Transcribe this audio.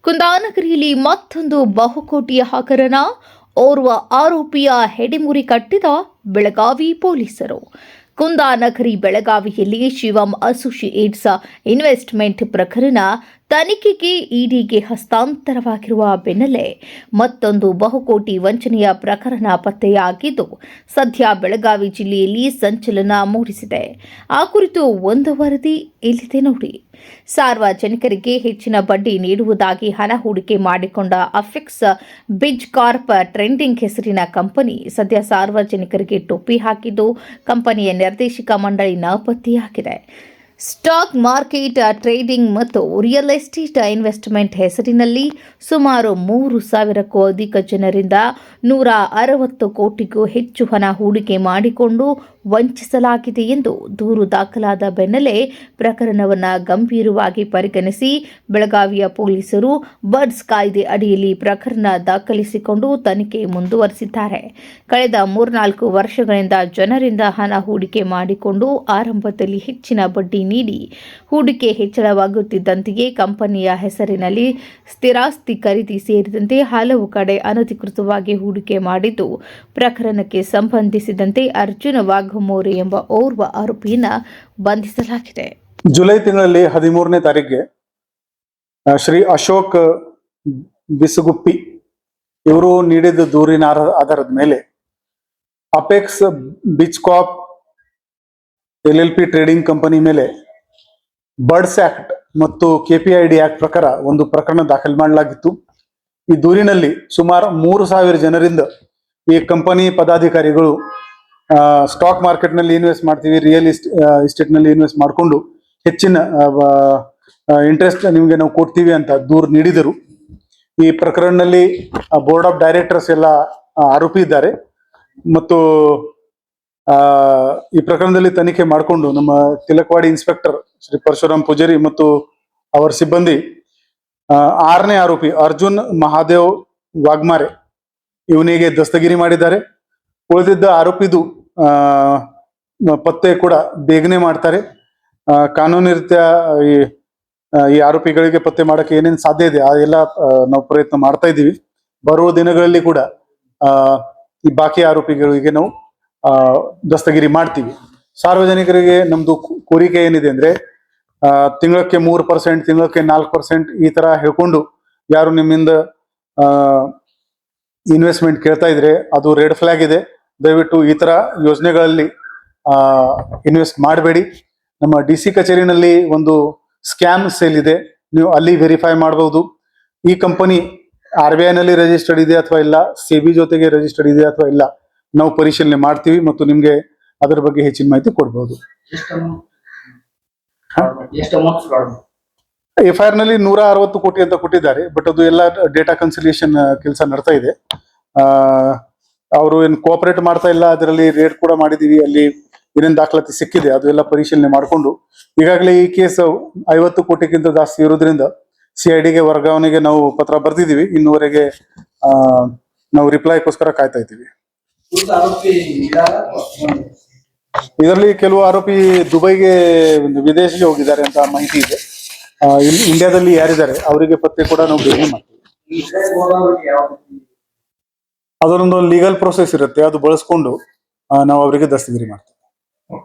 ಕುಂದಾನಗರಿಯಲ್ಲಿ ಮತ್ತೊಂದು ಬಹುಕೋಟಿಯ ಹಗರಣ, ಓರ್ವ ಆರೋಪಿಯ ಹೆಡೆಮುರಿ ಕಟ್ಟಿದ ಬೆಳಗಾವಿ ಪೊಲೀಸರು. ಕುಂದಾನಗರಿ ಬೆಳಗಾವಿಯಲ್ಲಿ ಶಿವಂ ಅಸೋಸಿಯೇಟ್ಸ್ ಇನ್ವೆಸ್ಟ್ಮೆಂಟ್ ಪ್ರಕರಣ ತನಿಖೆಗೆ ಇಡಿಗೆ ಹಸ್ತಾಂತರವಾಗಿರುವ ಬೆನ್ನಲ್ಲೇ ಮತ್ತೊಂದು ಬಹುಕೋಟಿ ವಂಚನೆಯ ಪ್ರಕರಣ ಪತ್ತೆಯಾಗಿದ್ದು ಸದ್ಯ ಬೆಳಗಾವಿ ಜಿಲ್ಲೆಯಲ್ಲಿ ಸಂಚಲನ ಮೂಡಿಸಿದೆ. ಆ ಕುರಿತು ಒಂದು ವರದಿ ಇಲ್ಲಿದೆ ನೋಡಿ. ಸಾರ್ವಜನಿಕರಿಗೆ ಹೆಚ್ಚಿನ ಬಡ್ಡಿ ನೀಡುವುದಾಗಿ ಹಣ ಹೂಡಿಕೆ ಮಾಡಿಕೊಂಡ ಅಫೆಕ್ಸ್ ಬಿಜ್ ಕಾರ್ಪ್ ಟ್ರೆಂಡಿಂಗ್ ಹೆಸರಿನ ಕಂಪನಿ ಸದ್ಯ ಸಾರ್ವಜನಿಕರಿಗೆ ಟೋಪಿ ಹಾಕಿದ್ದು ಕಂಪನಿಯ ನಿರ್ದೇಶಕ ಮಂಡಳಿ ನಾಪತ್ತೆಯಾಗಿದೆ. ಸ್ಟಾಕ್ ಮಾರ್ಕೆಟ್ ಟ್ರೇಡಿಂಗ್ ಮತ್ತು ರಿಯಲ್ ಎಸ್ಟೇಟ್ ಇನ್ವೆಸ್ಟ್ಮೆಂಟ್ ಹೆಸರಿನಲ್ಲಿ ಸುಮಾರು 3,000ಕ್ಕೂ ಅಧಿಕ ಜನರಿಂದ 160 ಕೋಟಿಗೂ ಹೆಚ್ಚು ಹಣ ಹೂಡಿಕೆ ಮಾಡಿಕೊಂಡು ವಂಚಿಸಲಾಗಿದೆ ಎಂದು ದೂರು ದಾಖಲಾದ ಬೆನ್ನಲ್ಲೇ ಪ್ರಕರಣವನ್ನು ಗಂಭೀರವಾಗಿ ಪರಿಗಣಿಸಿ ಬೆಳಗಾವಿಯ ಪೊಲೀಸರು ಬರ್ಡ್ಸ್ ಕಾಯ್ದೆ ಅಡಿಯಲ್ಲಿ ಪ್ರಕರಣ ದಾಖಲಿಸಿಕೊಂಡು ತನಿಖೆ ಮುಂದುವರೆಸಿದ್ದಾರೆ. ಕಳೆದ 3-4 ವರ್ಷಗಳಿಂದ ಜನರಿಂದ ಹಣ ಹೂಡಿಕೆ ಮಾಡಿಕೊಂಡು ಆರಂಭದಲ್ಲಿ ಹೆಚ್ಚಿನ ಬಡ್ಡಿ ನೀಡಿ ಹೂಡಿಕೆ ಹೆಚ್ಚಳವಾಗುತ್ತಿದ್ದಂತೆಯೇ ಕಂಪನಿಯ ಹೆಸರಿನಲ್ಲಿ ಸ್ಥಿರಾಸ್ತಿ ಖರೀದಿ ಸೇರಿದಂತೆ ಹಲವು ಕಡೆ ಅನಧಿಕೃತವಾಗಿ ಹೂಡಿಕೆ ಮಾಡಿದ್ದು ಪ್ರಕರಣಕ್ಕೆ ಸಂಬಂಧಿಸಿದಂತೆ ಅರ್ಜುನ ವಾಘಮೋರೆ ಎಂಬ ಓರ್ವ ಆರೋಪಿಯನ್ನು ಬಂಧಿಸಲಾಗಿದೆ. ಜುಲೈ ತಿಂಗಳಲ್ಲಿ 13ನೇ ತಾರೀಕಿಗೆ ಶ್ರೀ ಅಶೋಕ್ ಬಿಸುಗುಪ್ಪಿ ಇವರು ನೀಡಿದ ದೂರಿನ ಆಧಾರದ ಮೇಲೆ ಅಪೆಕ್ಸ್ ಬಿಚ್ ಕಾರ್ಪ್ LLP ಟ್ರೇಡಿಂಗ್ ಕಂಪನಿ ಮೇಲೆ ಬರ್ಡ್ಸ್ ಆಕ್ಟ್ ಮತ್ತು KPID ಆಕ್ಟ್ ಪ್ರಕಾರ ಒಂದು ಪ್ರಕರಣ ದಾಖಲು ಮಾಡಲಾಗಿತ್ತು. ಈ ದೂರಿನಲ್ಲಿ ಸುಮಾರು 3,000 ಜನರಿಂದ ಈ ಕಂಪನಿ ಪದಾಧಿಕಾರಿಗಳು ಸ್ಟಾಕ್ ಮಾರ್ಕೆಟ್ ನಲ್ಲಿ ಇನ್ವೆಸ್ಟ್ ಮಾಡ್ತೀವಿ, ರಿಯಲ್ ಎಸ್ಟೇಟ್ ನಲ್ಲಿ ಇನ್ವೆಸ್ಟ್ ಮಾಡಿಕೊಂಡು ಹೆಚ್ಚಿನ ಇಂಟ್ರೆಸ್ಟ್ ನಿಮಗೆ ನಾವು ಕೊಡ್ತೀವಿ ಅಂತ ದೂರು ನೀಡಿದರು. ಈ ಪ್ರಕರಣದಲ್ಲಿ ಬೋರ್ಡ್ ಆಫ್ ಡೈರೆಕ್ಟರ್ಸ್ ಎಲ್ಲ ಆರೋಪಿ ಇದ್ದಾರೆ ಮತ್ತು ಈ ಪ್ರಕರಣದಲ್ಲಿ ತನಿಖೆ ಮಾಡಿಕೊಂಡು ನಮ್ಮ ತಿಲಕವಾಡಿ ಇನ್ಸ್ಪೆಕ್ಟರ್ ಶ್ರೀ ಪರಶುರಾಮ್ ಪೂಜಾರಿ ಮತ್ತು ಅವರ ಸಿಬ್ಬಂದಿ 6ನೇ ಆರೋಪಿ ಅರ್ಜುನ್ ಮಹಾದೇವ್ ವಾಘಮಾರೆ ಇವನಿಗೆ ದಸ್ತಗಿರಿ ಮಾಡಿದ್ದಾರೆ. ಉಳಿದಿದ್ದ ಆರೋಪಿದು ಪತ್ತೆ ಕೂಡ ಬೇಗನೆ ಮಾಡ್ತಾರೆ. ಕಾನೂನು ರೀತ್ಯ ಈ ಆರೋಪಿಗಳಿಗೆ ಪತ್ತೆ ಮಾಡಕ್ಕೆ ಏನೇನು ಸಾಧ್ಯ ಇದೆ ಅದೆಲ್ಲ ನಾವು ಪ್ರಯತ್ನ ಮಾಡ್ತಾ ಇದ್ದೀವಿ. ಬರುವ ದಿನಗಳಲ್ಲಿ ಕೂಡ ಈ ಬಾಕಿ ಆರೋಪಿಗಳಿಗೆ ನಾವು ದಸ್ತಗಿರಿ ಮಾಡ್ತೀವಿ. ಸಾರ್ವಜನಿಕರಿಗೆ ನಮ್ದು ಕೋರಿಕೆ ಏನಿದೆ ಅಂದ್ರೆ ತಿಂಗಳಕ್ಕೆ 3%, ತಿಂಗಳಕ್ಕೆ 4% ಈ ತರ ಹೇಳ್ಕೊಂಡು ಯಾರು ನಿಮ್ಮಿಂದ ಇನ್ವೆಸ್ಟ್ಮೆಂಟ್ ಕೇಳ್ತಾ ಇದ್ರೆ ಅದು ರೆಡ್ ಫ್ಲಾಗ್ ಇದೆ. ದಯವಿಟ್ಟು ಈ ತರ ಯೋಜನೆಗಳಲ್ಲಿ ಇನ್ವೆಸ್ಟ್ ಮಾಡಬೇಡಿ. ನಮ್ಮ DC ಕಚೇರಿನಲ್ಲಿ ಒಂದು ಸ್ಕ್ಯಾಮ್ ಸೇಲ್ ಇದೆ, ನೀವು ಅಲ್ಲಿ ವೆರಿಫೈ ಮಾಡಬಹುದು. ಈ ಕಂಪನಿ RBI ನಲ್ಲಿ ರಿಜಿಸ್ಟರ್ಡ್ ಇದೆ ಅಥವಾ ಇಲ್ಲ, SEBI ಜೊತೆಗೆ ರಿಜಿಸ್ಟರ್ಡ್ ಇದೆ ಅಥವಾ ಇಲ್ಲ, ನಾವು ಪರಿಶೀಲನೆ ಮಾಡ್ತೀವಿ ಮತ್ತು ನಿಮ್ಗೆ ಅದರ ಬಗ್ಗೆ ಹೆಚ್ಚಿನ ಮಾಹಿತಿ ಕೊಡಬಹುದು. FIR ನಲ್ಲಿ 160 ಕೋಟಿ ಅಂತ ಕೊಟ್ಟಿದ್ದಾರೆ, ಬಟ್ ಅದು ಎಲ್ಲ ಡೇಟಾ ಕನ್ಸಿಲಿಯೇಷನ್ ಕೆಲಸ ನಡ್ತಾ ಇದೆ. ಅವರು ಏನು ಕೋಆಪರೇಟ್ ಮಾಡ್ತಾ ಇಲ್ಲ, ಅದರಲ್ಲಿ ರೇಡ್ ಕೂಡ ಮಾಡಿದೀವಿ, ಅಲ್ಲಿ ಏನೇನು ದಾಖಲಾತಿ ಸಿಕ್ಕಿದೆ ಅದು ಎಲ್ಲ ಪರಿಶೀಲನೆ ಮಾಡಿಕೊಂಡು ಈಗಾಗಲೇ ಈ ಕೇಸ್ 50 ಕೋಟಿಗಿಂತ ಜಾಸ್ತಿ ಇರೋದ್ರಿಂದ CIDಗೆ ವರ್ಗಾವಣೆಗೆ ನಾವು ಪತ್ರ ಬರ್ದಿದ್ದೀವಿ. ಇನ್ನೂವರೆಗೆ ನಾವು ರಿಪ್ಲೈಗೋಸ್ಕರ ಕಾಯ್ತಾ ಇದ್ದೀವಿ. ಇದರಲ್ಲಿ ಕೆಲವು ಆರೋಪಿ ದುಬೈಗೆ ವಿದೇಶಕ್ಕೆ ಹೋಗಿದ್ದಾರೆ ಅಂತ ಮಾಹಿತಿ ಇದೆ. ಇಂಡಿಯಾದಲ್ಲಿ ಯಾರಿದ್ದಾರೆ ಅವರಿಗೆ ಪತ್ತೆ ಕೂಡ ನಾವು ಬೇಗನೆ ಮಾಡ್ತೀವಿ. ಅದರೊಂದು ಲೀಗಲ್ ಪ್ರೊಸೆಸ್ ಇರುತ್ತೆ, ಅದು ಬಳಸ್ಕೊಂಡು ನಾವು ಅವರಿಗೆ ದಸ್ತಗಿರಿ ಮಾಡ್ತೀವಿ.